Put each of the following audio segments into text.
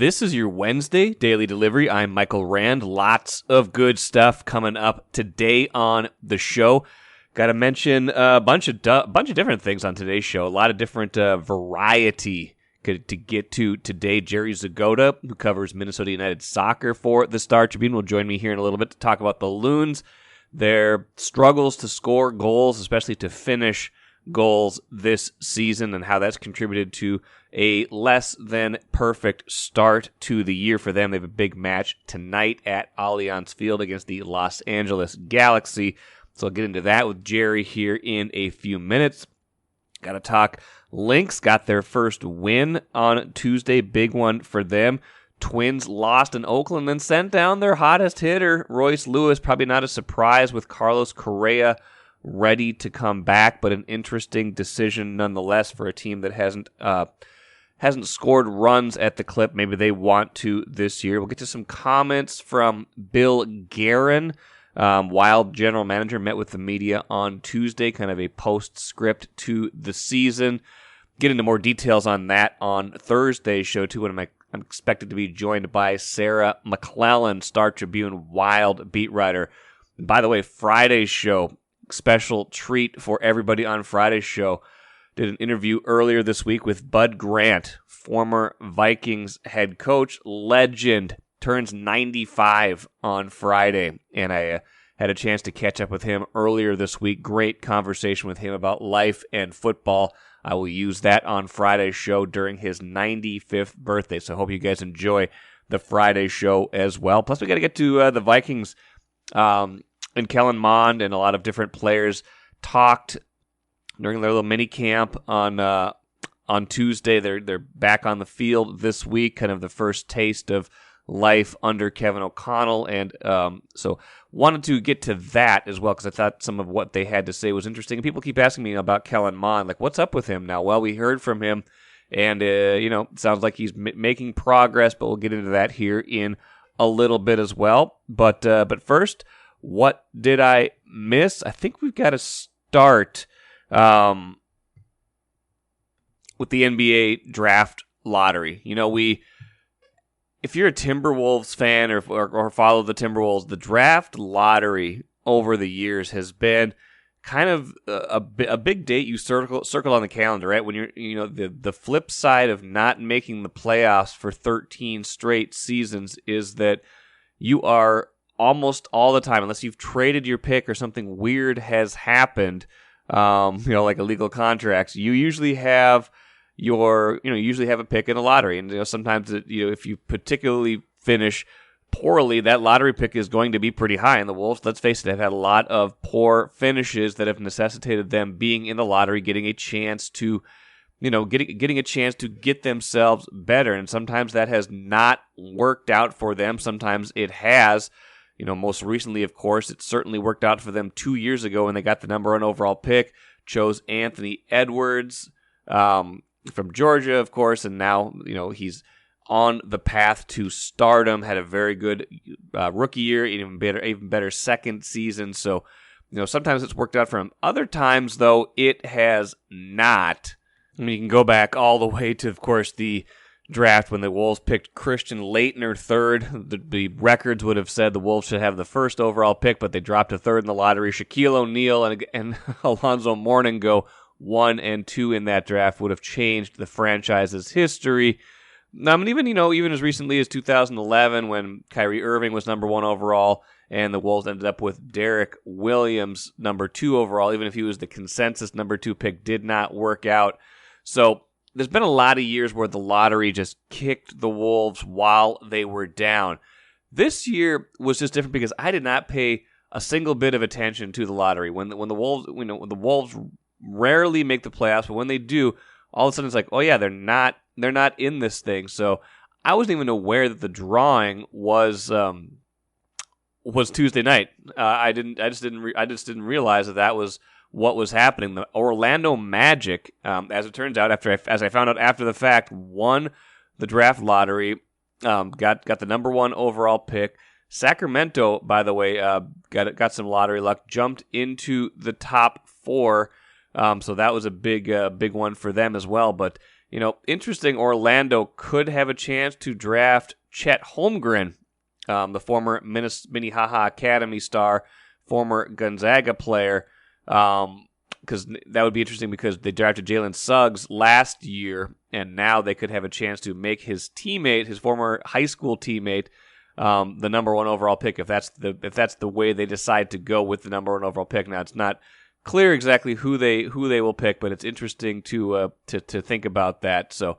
This is your Wednesday daily delivery. I'm Michael Rand. Lots of good stuff coming up today on the show. Got to mention a bunch of different things on today's show. A lot of different variety to get to today. Jerry Zgoda, who covers Minnesota United soccer for the Star Tribune, will join me here in a little bit to talk about the Loons, their struggles to score goals, especially to finish goals this season, and how that's contributed to a less than perfect start to the year for them. They have a big match tonight at Allianz Field against the Los Angeles Galaxy. So I'll get into that with Jerry here in a few minutes. Got to talk Lynx. Got their first win on Tuesday. Big one for them. Twins lost in Oakland and sent down their hottest hitter, Royce Lewis. Probably not a surprise with Carlos Correa ready to come back, but an interesting decision nonetheless for a team that hasn't scored runs at the clip maybe they want to this year. We'll get to some comments from Bill Guerin. Wild general manager met with the media on Tuesday, kind of a postscript to the season. Get into more details on that on Thursday's show too, when I'm expected to be joined by Sarah McClellan, Star Tribune Wild beat writer. And by the way, Friday's show, special treat for everybody on Friday's show. Did an interview earlier this week with Bud Grant, former Vikings head coach, legend, turns 95 on Friday, and I had a chance to catch up with him earlier this week. Great conversation with him about life and football. I will use that on Friday's show during his 95th birthday, so I hope you guys enjoy the Friday show as well. Plus, we got to get to the Vikings, and Kellen Mond and a lot of different players talked during their little mini camp on Tuesday. They're back on the field this week, kind of the first taste of life under Kevin O'Connell, and so wanted to get to that as well because I thought some of what they had to say was interesting. And people keep asking me about Kellen Mond, like what's up with him now? Well, we heard from him, and it sounds like he's making progress, but we'll get into that here in a little bit as well. But first, what did I miss? I think we've got to start with the NBA draft lottery. If you're a Timberwolves fan or follow the Timberwolves, the draft lottery over the years has been kind of a big date you circle on the calendar, right? When you're, the flip side of not making the playoffs for 13 straight seasons is that you are almost all the time, unless you've traded your pick or something weird has happened, like illegal contracts, you usually have a pick in a lottery. And, sometimes, if you particularly finish poorly, that lottery pick is going to be pretty high. And the Wolves, let's face it, have had a lot of poor finishes that have necessitated them being in the lottery, getting a chance to, getting a chance to get themselves better. And sometimes that has not worked out for them. Sometimes it has. Most recently, of course, it certainly worked out for them 2 years ago when they got the number 1 overall pick, chose Anthony Edwards from Georgia, of course, and now, he's on the path to stardom, had a very good rookie year, even better second season. So, sometimes it's worked out for him. Other times, though, it has not. You can go back all the way to, of course, the draft when the Wolves picked Christian Laettner third. The records would have said the Wolves should have the first overall pick, but they dropped a third in the lottery. Shaquille O'Neal and Alonzo Mourning go 1 and 2 in that draft, would have changed the franchise's history. Even as recently as 2011, when Kyrie Irving was number 1 overall, and the Wolves ended up with Derek Williams, number 2 overall, even if he was the consensus number 2 pick, did not work out. So there's been a lot of years where the lottery just kicked the Wolves while they were down. This year was just different because I did not pay a single bit of attention to the lottery. When the Wolves rarely make the playoffs, but when they do, all of a sudden it's like, oh yeah, they're not in this thing. So I wasn't even aware that the drawing was Tuesday night. I just didn't realize that was what was happening. The Orlando Magic, as it turns out, as I found out after the fact, won the draft lottery, got the number 1 overall pick. Sacramento, by the way, got some lottery luck, jumped into the top 4. So that was a big one for them as well. But Interesting, Orlando could have a chance to draft Chet Holmgren, the former Minnehaha Academy star, former Gonzaga player, because that would be interesting because they drafted Jalen Suggs last year, and now they could have a chance to make his teammate, his former high school teammate, the number one overall pick, if that's the way they decide to go with the number one overall pick. Now, it's not clear exactly who they will pick, but it's interesting to think about that. So,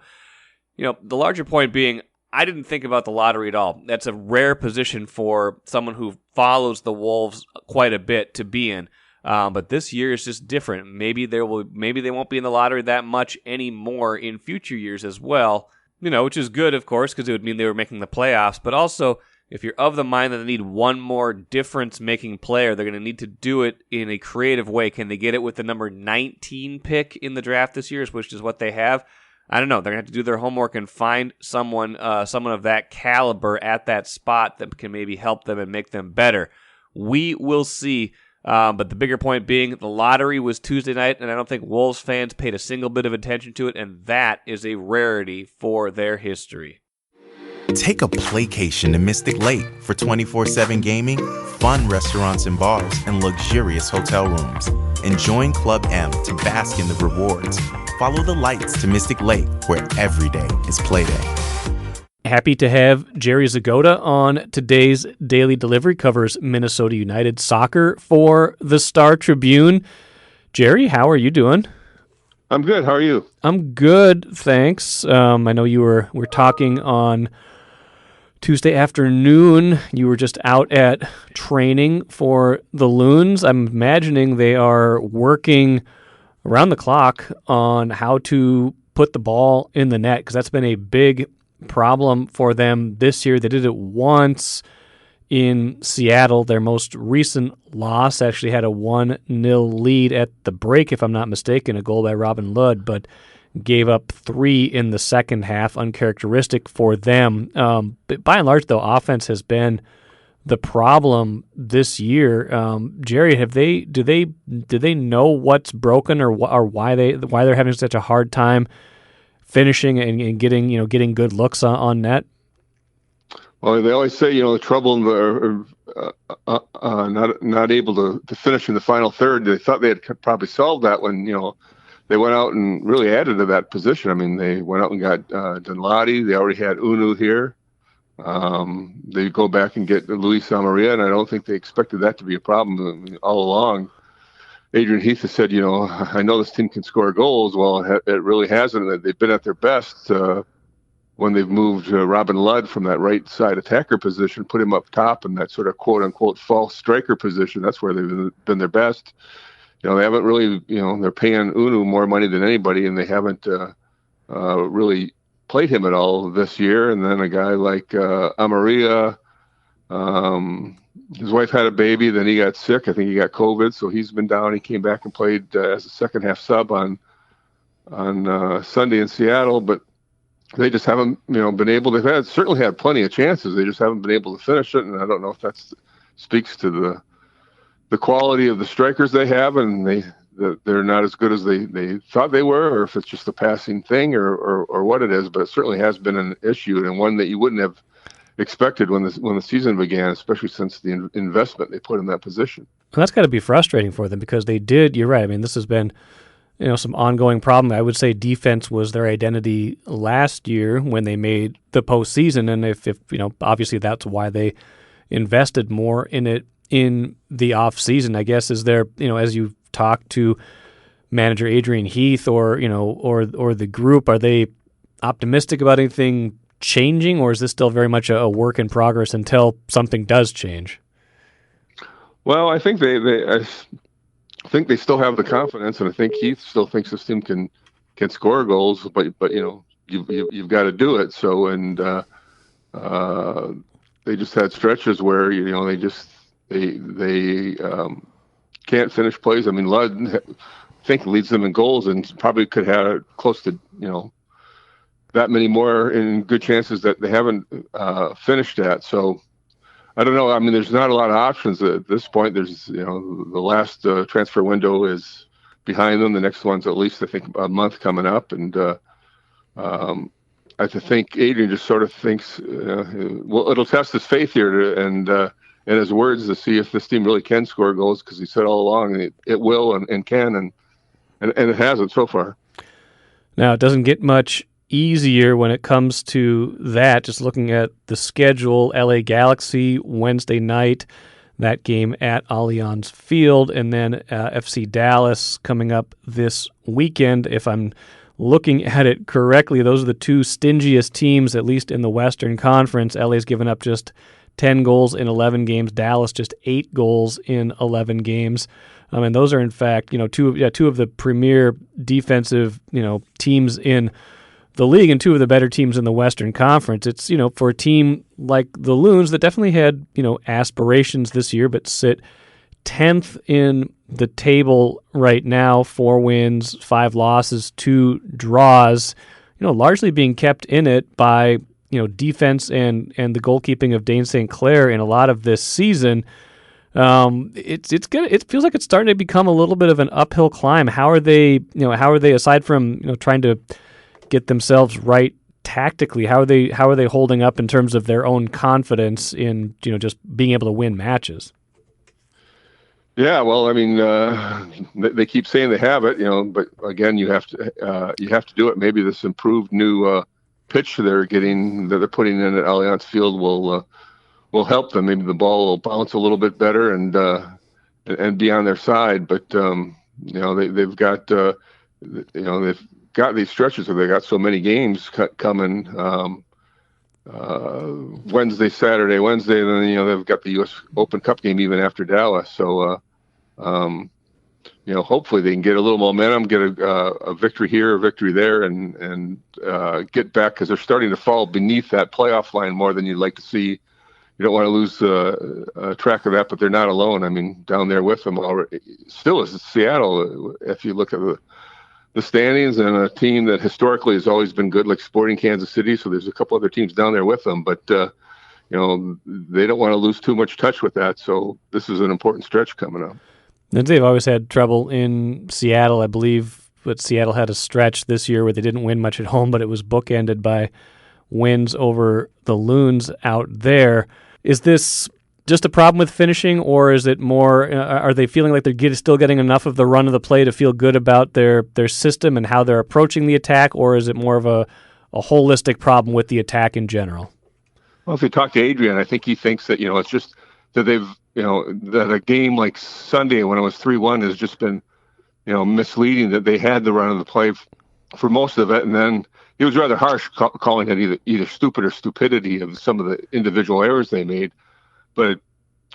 the larger point being, I didn't think about the lottery at all. That's a rare position for someone who follows the Wolves quite a bit to be in. But this year is just different. Maybe they won't be in the lottery that much anymore in future years as well. Which is good, of course, because it would mean they were making the playoffs. But also, if you're of the mind that they need one more difference-making player, they're going to need to do it in a creative way. Can they get it with the number 19 pick in the draft this year, which is what they have? I don't know. They're going to have to do their homework and find someone of that caliber at that spot that can maybe help them and make them better. We will see. But the bigger point being, the lottery was Tuesday night, and I don't think Wolves fans paid a single bit of attention to it, and that is a rarity for their history. Take a playcation to Mystic Lake for 24/7 gaming, fun restaurants and bars, and luxurious hotel rooms. And join Club M to bask in the rewards. Follow the lights to Mystic Lake, where every day is play day. Happy to have Jerry Zgoda on today's Daily Delivery. Covers Minnesota United soccer for the Star Tribune. Jerry, how are you doing? I'm good. How are you? I'm good, thanks. I know we're talking on Tuesday afternoon. You were just out at training for the Loons. I'm imagining they are working around the clock on how to put the ball in the net, because that's been a big problem for them this year. They did it once in Seattle. Their most recent loss actually had a 1-0 lead at the break, if I'm not mistaken, a goal by Robin Lod, but gave up 3 in the second half, uncharacteristic for them. But by and large, though, offense has been the problem this year. Jerry, do they know what's broken or why they're having such a hard time finishing and getting good looks on net? Well, they always say, the trouble not able to finish in the final third. They thought they had probably solved that when, they went out and really added to that position. I mean, they went out and got Dunladi. They already had Unu here. They go back and get Luis Amarilla, and I don't think they expected that to be a problem all along. Adrian Heath has said, I know this team can score goals. Well, it really hasn't. They've been at their best when they've moved Robin Lod from that right side attacker position, put him up top in that sort of quote-unquote false striker position. That's where they've been their best. They haven't really, they're paying Unu more money than anybody, and they haven't really played him at all this year. And then a guy like Amarilla, his wife had a baby, then he got sick. I think he got COVID, so he's been down. He came back and played as a second-half sub on Sunday in Seattle, but they just haven't, been able. They've certainly had plenty of chances. They just haven't been able to finish it, and I don't know if that speaks to the quality of the strikers they have, and they're not as good as they thought they were, or if it's just a passing thing, or what it is. But it certainly has been an issue, and one that you wouldn't have expected when the season began, especially since the investment they put in that position. Well, that's got to be frustrating for them, because they did. You're right. I mean, this has been some ongoing problem. I would say defense was their identity last year when they made the postseason, and if obviously that's why they invested more in it in the off season. I guess, is there, as you talk to manager Adrian Heath or the group, are they optimistic about anything changing, or is this still very much a work in progress until something does change? Well, I think I think they still have the confidence, and I think Heath still thinks this team can score goals, but you've got to do it. So, and they just had stretches where they can't finish plays. I mean, Lud, I think, leads them in goals, and probably could have close to that many more in good chances that they haven't finished at. So I don't know. I mean, there's not a lot of options at this point. There's, the last transfer window is behind them. The next one's at least, I think, a month coming up. And I think Adrian just sort of thinks, well, it'll test his faith here and his words to see if this team really can score goals, because he said all along it will and can, and it hasn't so far. Now, it doesn't get much easier when it comes to that. Just looking at the schedule, LA Galaxy Wednesday night, that game at Allianz Field, and then FC Dallas coming up this weekend. If I'm looking at it correctly, those are the two stingiest teams, at least in the Western Conference. LA's given up just 10 goals in 11 games. Dallas just 8 goals in 11 games. And those are, in fact, two of the premier defensive, teams in the league and two of the better teams in the Western Conference. It's, for a team like the Loons that definitely had, aspirations this year, but sit 10th in the table right now, 4 wins, 5 losses, 2 draws, largely being kept in it by, defense and the goalkeeping of Dane St. Clair in a lot of this season. It's good. It feels like it's starting to become a little bit of an uphill climb. How are they aside from, trying to get themselves right tactically, how are they holding up in terms of their own confidence in, just being able to win matches? Yeah, well, I mean, they keep saying they have it, but again, you have to do it. Maybe this improved new pitch they're putting in at Allianz Field will help them. Maybe the ball will bounce a little bit better and be on their side. But they've got they've got these stretches where they got so many games coming. Wednesday, and then they've got the U.S. Open Cup game even after Dallas. So hopefully they can get a little momentum, get a victory here, a victory there, and get back, because they're starting to fall beneath that playoff line more than you'd like to see. You don't want to lose track of that, but they're not alone. I mean, down there with them already still is Seattle. If you look at the standings, and a team that historically has always been good, like Sporting Kansas City. So there's a couple other teams down there with them, but they don't want to lose too much touch with that. So this is an important stretch coming up. And they've always had trouble in Seattle, I believe, but Seattle had a stretch this year where they didn't win much at home, but it was bookended by wins over the Loons out there. Is this just a problem with finishing, or is it more, are they feeling like they're still getting enough of the run of the play to feel good about their system and how they're approaching the attack, or is it more of a holistic problem with the attack in general? Well, if you talk to Adrian, I think he thinks that, it's just that they've, that a game like Sunday when it was 3-1 has just been, misleading, that they had the run of the play for most of it. And then he was rather harsh calling it either stupid or stupidity of some of the individual errors they made. But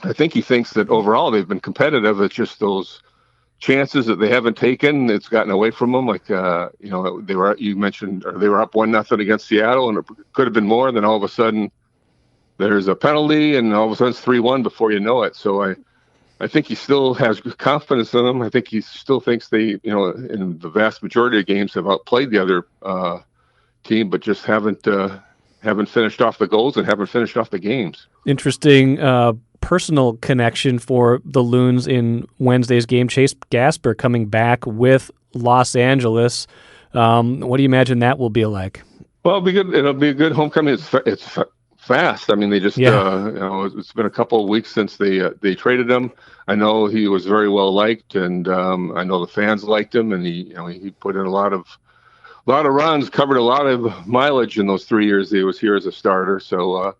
I think he thinks that overall they've been competitive. It's just those chances that they haven't taken, it's gotten away from them. Like, they were up 1-0 against Seattle, and it could have been more. Then all of a sudden there's a penalty, and all of a sudden it's 3-1 before you know it. So I think he still has confidence in them. I think he still thinks they, in the vast majority of games have outplayed the other team, but just haven't finished off the goals and haven't finished off the games. Interesting personal connection for the Loons in Wednesday's game. Chase Gasper coming back with Los Angeles. What do you imagine that will be like? Well, it'll be good. It'll be a good homecoming. It's fast. I mean, they just it's been a couple of weeks since they traded him. I know he was very well liked, and I know the fans liked him, and he put in a lot of runs, covered a lot of mileage in those 3 years he was here as a starter. So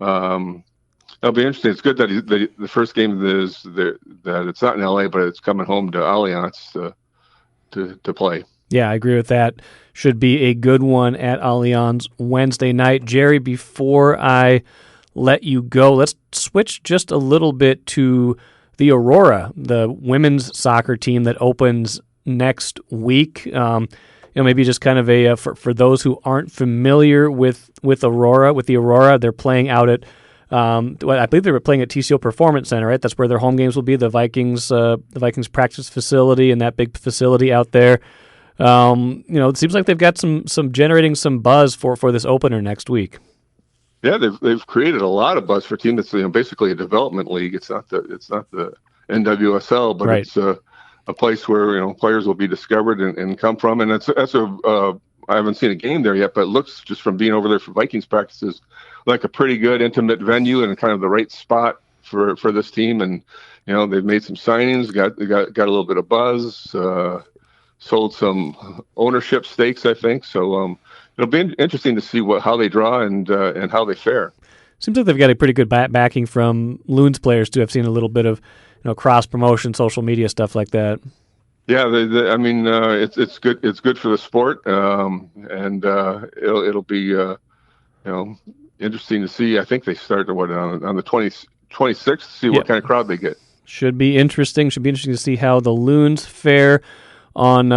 it'll be interesting. It's good that the first game is that it's not in LA, but it's coming home to Allianz to play. Yeah, I agree with that. Should be a good one at Allianz Wednesday night. Jerry, before I let you go, let's switch just a little bit to the Aurora, the women's soccer team that opens next week. Maybe just kind of for those who aren't familiar with the Aurora, they're playing out at I believe they were playing at TCO Performance Center, right? That's where their home games will be. The Vikings practice facility and that big facility out there. It seems like they've got some generating some buzz for this opener next week. Yeah, they've created a lot of buzz for a team that's basically a development league. It's not the NWSL, but right. It's a place where players will be discovered and come from, and that's a I haven't seen a game there yet, but it looks, just from being over there for Vikings practices, like a pretty good intimate venue and kind of the right spot for this team. And they've made some signings, got a little bit of buzz, sold some ownership stakes, I think. So it'll be interesting to see how they draw and how they fare. Seems like they've got a pretty good backing from Loons players too. I've seen a little bit of cross promotion, social media stuff like that. Yeah, I mean, it's good. It's good for the sport, and it'll be interesting to see. I think they start on the 26th to see what kind of crowd they get. Should be interesting. Should be interesting to see how the Loons fare on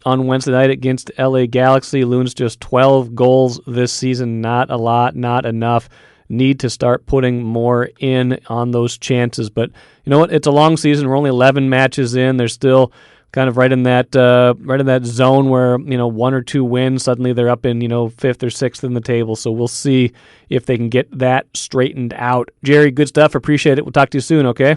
Wednesday night against LA Galaxy. Loons just 12 goals this season. Not a lot, not enough. Need to start putting more in on those chances. But you know what? It's a long season. We're only 11 matches in. They're still kind of right in that zone where one or two wins, suddenly they're up in fifth or sixth in the table. So we'll see if they can get that straightened out. Jerry, good stuff. Appreciate it. We'll talk to you soon. Okay.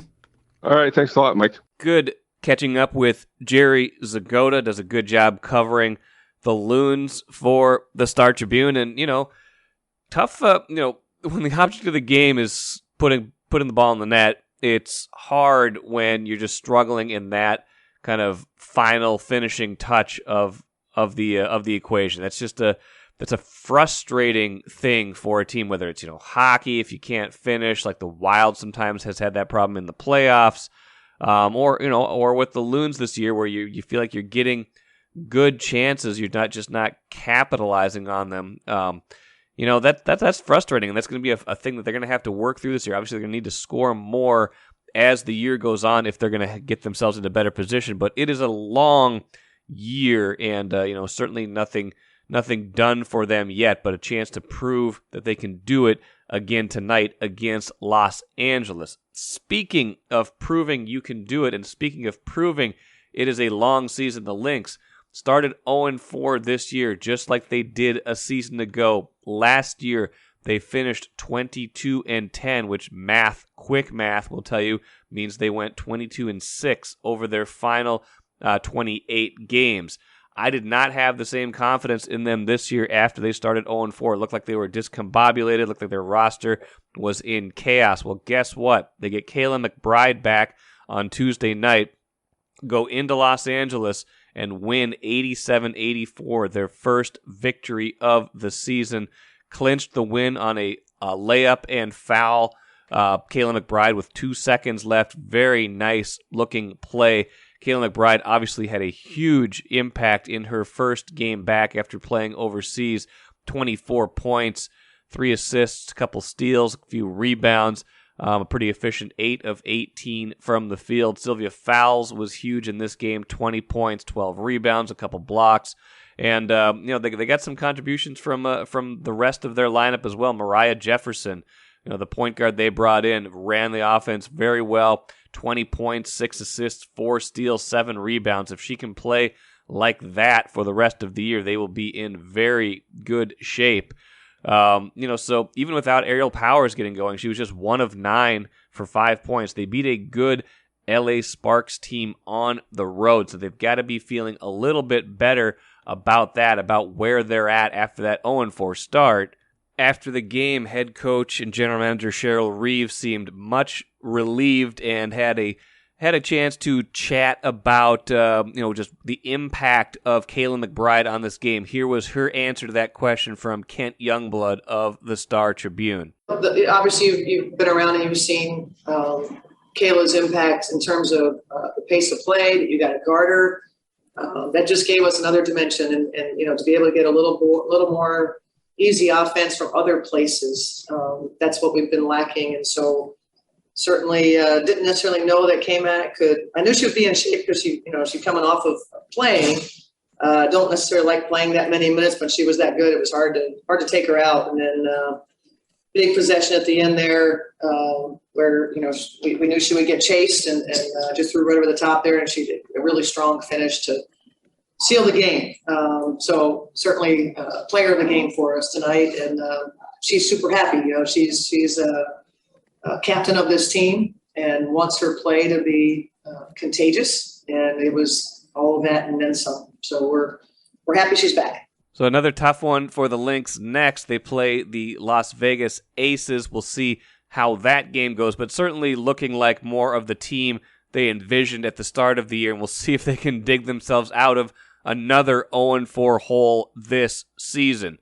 All right. Thanks a lot, Mike. Good catching up with Jerry Zgoda. Does a good job covering the Loons for the Star Tribune, and tough. When the object of the game is putting the ball in the net, it's hard when you're just struggling in that kind of final finishing touch of the equation. That's a frustrating thing for a team, whether it's hockey, if you can't finish, like the Wild sometimes has had that problem in the playoffs, or with the Loons this year, where you feel like you're getting good chances, you're not capitalizing on them. That's frustrating, and that's going to be a thing that they're going to have to work through this year. Obviously, they're going to need to score more as the year goes on if they're going to get themselves into a better position. But it is a long year, and certainly nothing done for them yet, but a chance to prove that they can do it again tonight against Los Angeles. Speaking of proving you can do it, and speaking of proving it is a long season, the Lynx started 0-4 this year, just like they did a season ago. Last year, they finished 22-10, which quick math will tell you, means they went 22-6 over their final 28 games. I did not have the same confidence in them this year after they started 0-4. It looked like they were discombobulated. It looked like their roster was in chaos. Well, guess what? They get Kellen McBride back on Tuesday night, go into Los Angeles, and win 87-84, their first victory of the season. Clinched the win on a layup and foul. Kellen McBride with 2 seconds left. Very nice looking play. Kellen McBride obviously had a huge impact in her first game back after playing overseas. 24 points, 3 assists, a couple steals, a few rebounds. A pretty efficient 8 of 18 from the field. Sylvia Fowles was huge in this game. 20 points, 12 rebounds, a couple blocks. And, they got some contributions from the rest of their lineup as well. Mariah Jefferson, the point guard they brought in, ran the offense very well. 20 points, 6 assists, 4 steals, 7 rebounds. If she can play like that for the rest of the year, they will be in very good shape. So even without Aerial Powers getting going, she was just 1 of 9 for 5 points. They beat a good LA Sparks team on the road, so they've got to be feeling a little bit better about that, about where they're at after that 0-4 start. After the game, head coach and general manager Cheryl Reeves seemed much relieved and had a chance to chat about just the impact of Kellen McBride on this game. Here was her answer to that question from Kent Youngblood of the Star Tribune. Obviously, you've been around and you've seen Kayla's impact in terms of the pace of play, that you got to guard her. That just gave us another dimension, and to be able to get a little more easy offense from other places. That's what we've been lacking, and so certainly didn't necessarily know that K-Mac could. I knew she would be in shape because she's coming off of playing. Don't necessarily like playing that many minutes, but she was that good. It was hard to take her out. And then big possession at the end there, where we knew she would get chased and just threw right over the top there, and she did a really strong finish to seal the game. So certainly player of the game for us tonight, and she's super happy. She's captain of this team and wants her play to be contagious, and it was all of that and then some. So we're happy she's back. So another tough one for the Lynx next. They play the Las Vegas Aces. We'll see how that game goes, but certainly looking like more of the team they envisioned at the start of the year, and we'll see if they can dig themselves out of another 0-4 hole this season.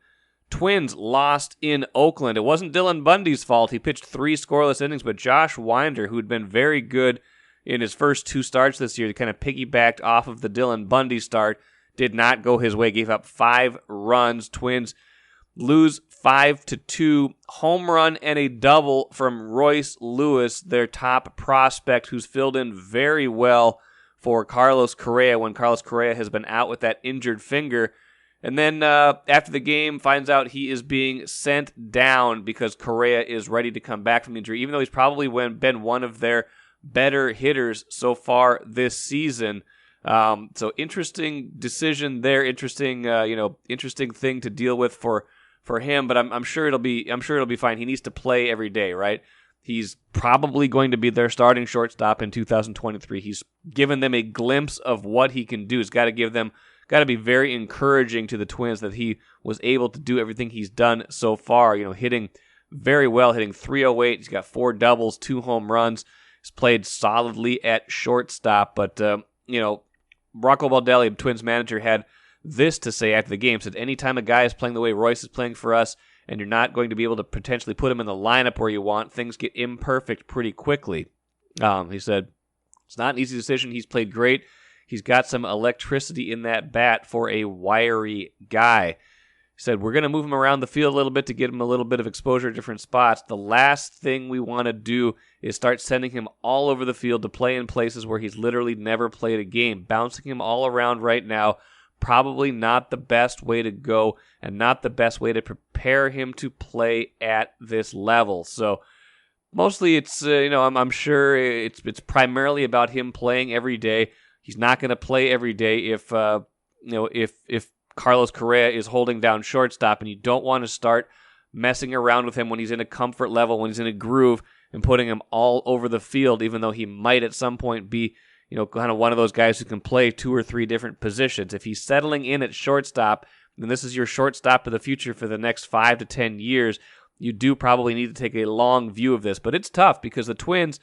Twins lost in Oakland. It wasn't Dylan Bundy's fault. He pitched 3 scoreless innings, but Josh Winder, who'd been very good in his first 2 starts this year, he kind of piggybacked off of the Dylan Bundy start, did not go his way, gave up 5 runs. Twins lose 5-2. Home run and a double from Royce Lewis, their top prospect, who's filled in very well for Carlos Correa when Carlos Correa has been out with that injured finger. And then after the game, finds out he is being sent down because Correa is ready to come back from injury, even though he's probably been one of their better hitters so far this season. So interesting decision there, interesting thing to deal with for him. But I'm sure it'll be fine. He needs to play every day, right? He's probably going to be their starting shortstop in 2023. He's given them a glimpse of what he can do. He's got to be very encouraging to the Twins that he was able to do everything he's done so far. Hitting very well, hitting .308. He's got 4 doubles, 2 home runs. He's played solidly at shortstop. But Rocco Baldelli, Twins manager, had this to say after the game. Said, anytime a guy is playing the way Royce is playing for us, and you're not going to be able to potentially put him in the lineup where you want, things get imperfect pretty quickly. He said, it's not an easy decision. He's played great. He's got some electricity in that bat for a wiry guy. He said, we're going to move him around the field a little bit to get him a little bit of exposure at different spots. The last thing we want to do is start sending him all over the field to play in places where he's literally never played a game. Bouncing him all around right now, probably not the best way to go and not the best way to prepare him to play at this level. So mostly it's, I'm sure it's primarily about him playing every day. He's not going to play every day if Carlos Correa is holding down shortstop, and you don't want to start messing around with him when he's in a comfort level, when he's in a groove, and putting him all over the field, even though he might at some point be, kind of one of those guys who can play 2 or 3 different positions. If he's settling in at shortstop, then this is your shortstop of the future for the next 5 to 10 years. You do probably need to take a long view of this, but it's tough because the Twins,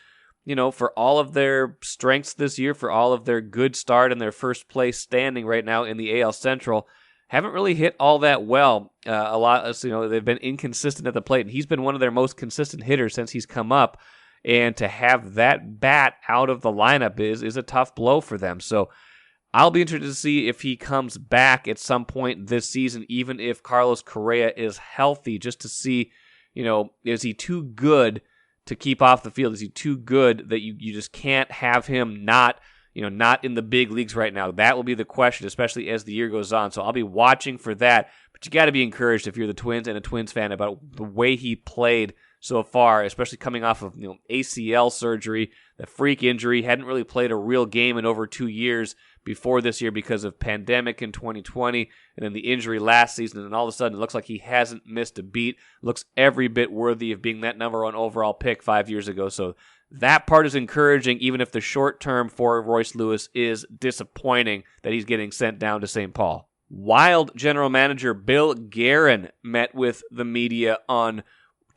for all of their strengths this year, for all of their good start and their first place standing right now in the AL Central, haven't really hit all that well. A lot, they've been inconsistent at the plate, and he's been one of their most consistent hitters since he's come up. And to have that bat out of the lineup is a tough blow for them. So I'll be interested to see if he comes back at some point this season, even if Carlos Correa is healthy, just to see, is he too good to keep off the field? Is he too good that you just can't have him not in the big leagues right now? That will be the question, especially as the year goes on. So I'll be watching for that. But you got to be encouraged if you're the Twins and a Twins fan about the way he played so far, especially coming off of ACL surgery, the freak injury. Hadn't really played a real game in over 2 years before this year because of pandemic in 2020, and then the injury last season, and all of a sudden it looks like he hasn't missed a beat. Looks every bit worthy of being that number 1 overall pick 5 years ago. So that part is encouraging, even if the short term for Royce Lewis is disappointing that he's getting sent down to St. Paul. Wild general manager Bill Guerin met with the media on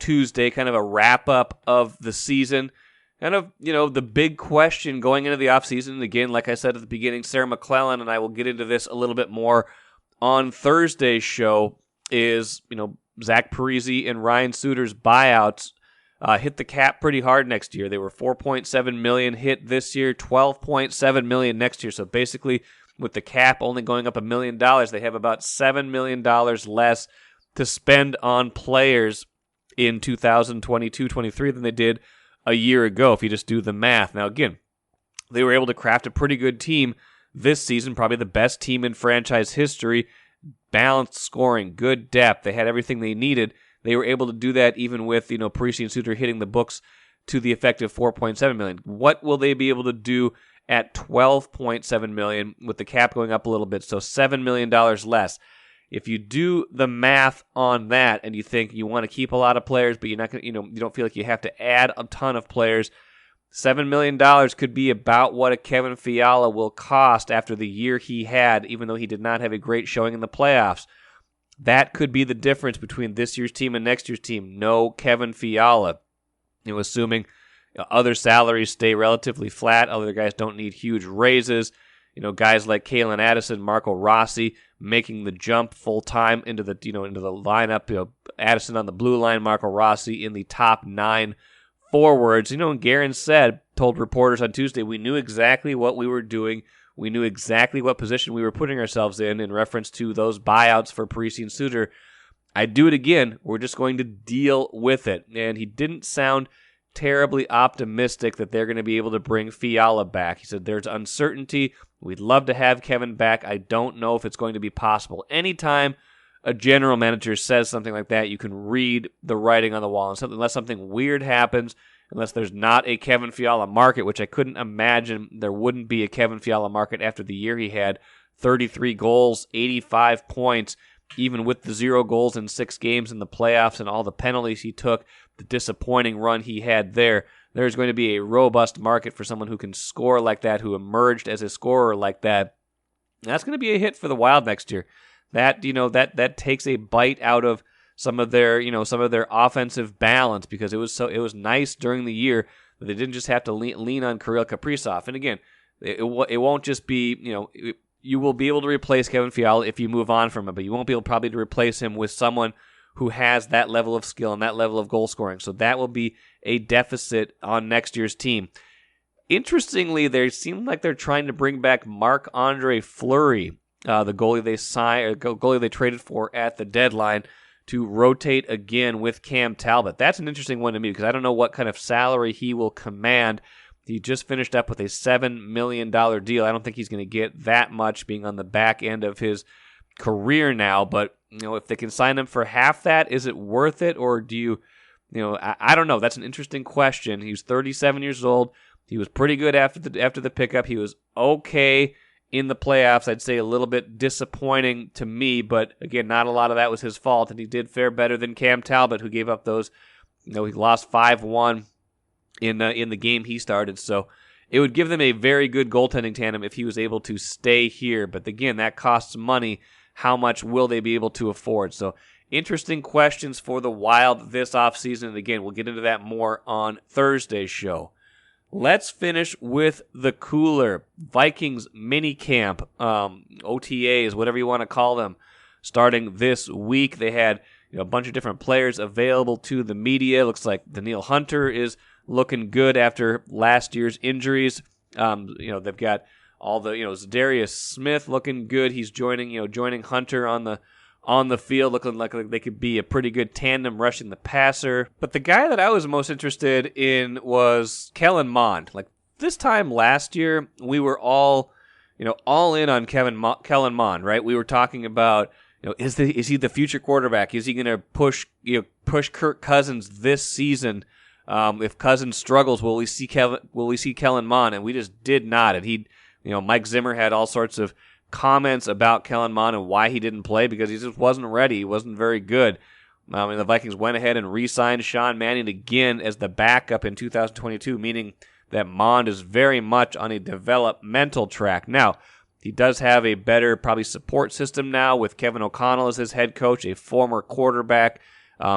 Tuesday, kind of a wrap-up of the season. Kind of, the big question going into the offseason, again, like I said at the beginning, Sarah McClellan and I will get into this a little bit more on Thursday's show, is, Zach Parise and Ryan Suter's buyouts hit the cap pretty hard next year. They were $4.7 million hit this year, $12.7 million next year. So basically, with the cap only going up $1 million, they have about $7 million less to spend on players in 2022-23 than they did a year ago, if you just do the math. Now, again, they were able to craft a pretty good team this season, probably the best team in franchise history, balanced scoring, good depth. They had everything they needed. They were able to do that even with, Parise and Suter hitting the books to the effective $4.7 million. What will they be able to do at $12.7 million with the cap going up a little bit? So $7 million less. If you do the math on that and you think you want to keep a lot of players, but you're not going to, you don't feel like you have to add a ton of players, $7 million could be about what a Kevin Fiala will cost after the year he had, even though he did not have a great showing in the playoffs. that could be the difference between this year's team and next year's team. No Kevin Fiala. Assuming other salaries stay relatively flat, other guys don't need huge raises. Guys like Kalen Addison, Marco Rossi making the jump full time into the lineup. Addison on the blue line, Marco Rossi in the top 9 forwards. And Guerin told reporters on Tuesday, we knew exactly what we were doing. We knew exactly what position we were putting ourselves in reference to those buyouts for Parise and Suter. I'd do it again. We're just going to deal with it. And he didn't sound terribly optimistic that they're going to be able to bring Fiala back. He said there's uncertainty. We'd love to have Kevin back. I don't know if it's going to be possible. Anytime a general manager says something like that, you can read the writing on the wall. Unless something weird happens, unless there's not a Kevin Fiala market, which I couldn't imagine there wouldn't be a Kevin Fiala market after the year he had, 33 goals, 85 points, even with the 0 goals in 6 games in the playoffs and all the penalties he took, the disappointing run he had there. There's going to be a robust market for someone who can score like that, who emerged as a scorer like that. That's going to be a hit for the Wild next year. That takes a bite out of some of their offensive balance, because it was nice during the year that they didn't just have to lean on Kirill Kaprizov. And again, it won't just be, you will be able to replace Kevin Fiala if you move on from him, but you won't be able probably to replace him with someone who has that level of skill and that level of goal scoring. So that will be a deficit on next year's team. Interestingly, they seem like they're trying to bring back Marc-Andre Fleury, the goalie they traded for at the deadline, to rotate again with Cam Talbot. That's an interesting one to me, because I don't know what kind of salary he will command. He just finished up with a $7 million deal. I don't think he's going to get that much, being on the back end of his career now. But if they can sign him for half that, is it worth it? Or do you I don't know. That's an interesting question. He was 37 years old. He was pretty good after the pickup. He was okay in the playoffs. I'd say a little bit disappointing to me, but again, not a lot of that was his fault, and he did fare better than Cam Talbot, who gave up those. He lost 5-1 in the game he started. So it would give them a very good goaltending tandem if he was able to stay here. But again, that costs money. How much will they be able to afford? So interesting questions for the Wild this offseason. And again, we'll get into that more on Thursday's show. Let's finish with the cooler. Vikings minicamp, OTAs, whatever you want to call them, starting this week. They had a bunch of different players available to the media. Looks like Daniil Hunter is looking good after last year's injuries. They've got all the Zadarius Smith looking good. He's joining Hunter on the field, looking like they could be a pretty good tandem rushing the passer. But the guy that I was most interested in was Kellen Mond. Like this time last year, we were all in on Kellen Mond, right? We were talking about, is he the future quarterback? Is he going to push Kirk Cousins this season? If Cousins struggles, will we see Kellen Mond? And we just did not. And Mike Zimmer had all sorts of comments about Kellen Mond and why he didn't play, because he just wasn't ready. He wasn't very good. And the Vikings went ahead and re-signed Sean Mannion again as the backup in 2022, meaning that Mond is very much on a developmental track. Now, he does have a better probably support system now with Kevin O'Connell as his head coach, a former quarterback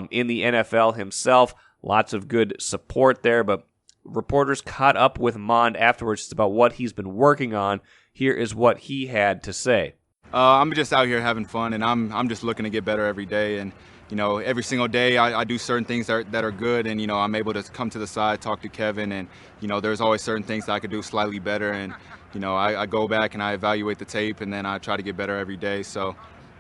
in the NFL himself. Lots of good support there, but reporters caught up with Mond afterwards about what he's been working on. Here is what he had to say. I'm just out here having fun, and I'm just looking to get better every day. And every single day I do certain things that are good, and I'm able to come to the side, talk to Kevin, and there's always certain things that I could do slightly better. And I go back and I evaluate the tape, and then I try to get better every day. So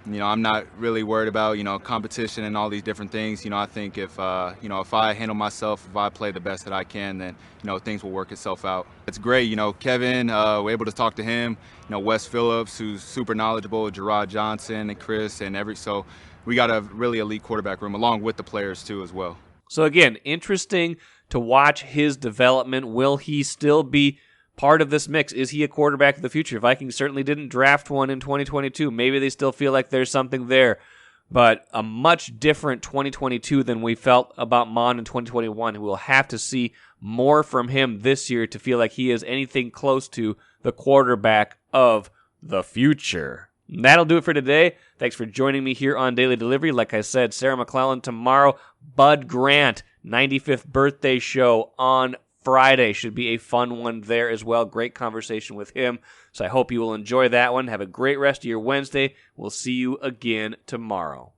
I'm not really worried about competition and all these different things. I think if I handle myself, if I play the best that I can, then things will work itself out. It's great. Kevin, we're able to talk to him. Wes Phillips, who's super knowledgeable, Gerard Johnson and Chris, so we got a really elite quarterback room along with the players too as well. So again, interesting to watch his development. Will he still be part of this mix? Is he a quarterback of the future? Vikings certainly didn't draft one in 2022. Maybe they still feel like there's something there, but a much different 2022 than we felt about Mond in 2021. We'll have to see more from him this year to feel like he is anything close to the quarterback of the future. That'll do it for today. Thanks for joining me here on Daily Delivery. Like I said, Sarah McClellan tomorrow. Bud Grant, 95th birthday show on Friday. Should be a fun one there as well. Great conversation with him. So I hope you will enjoy that one. Have a great rest of your Wednesday. We'll see you again tomorrow.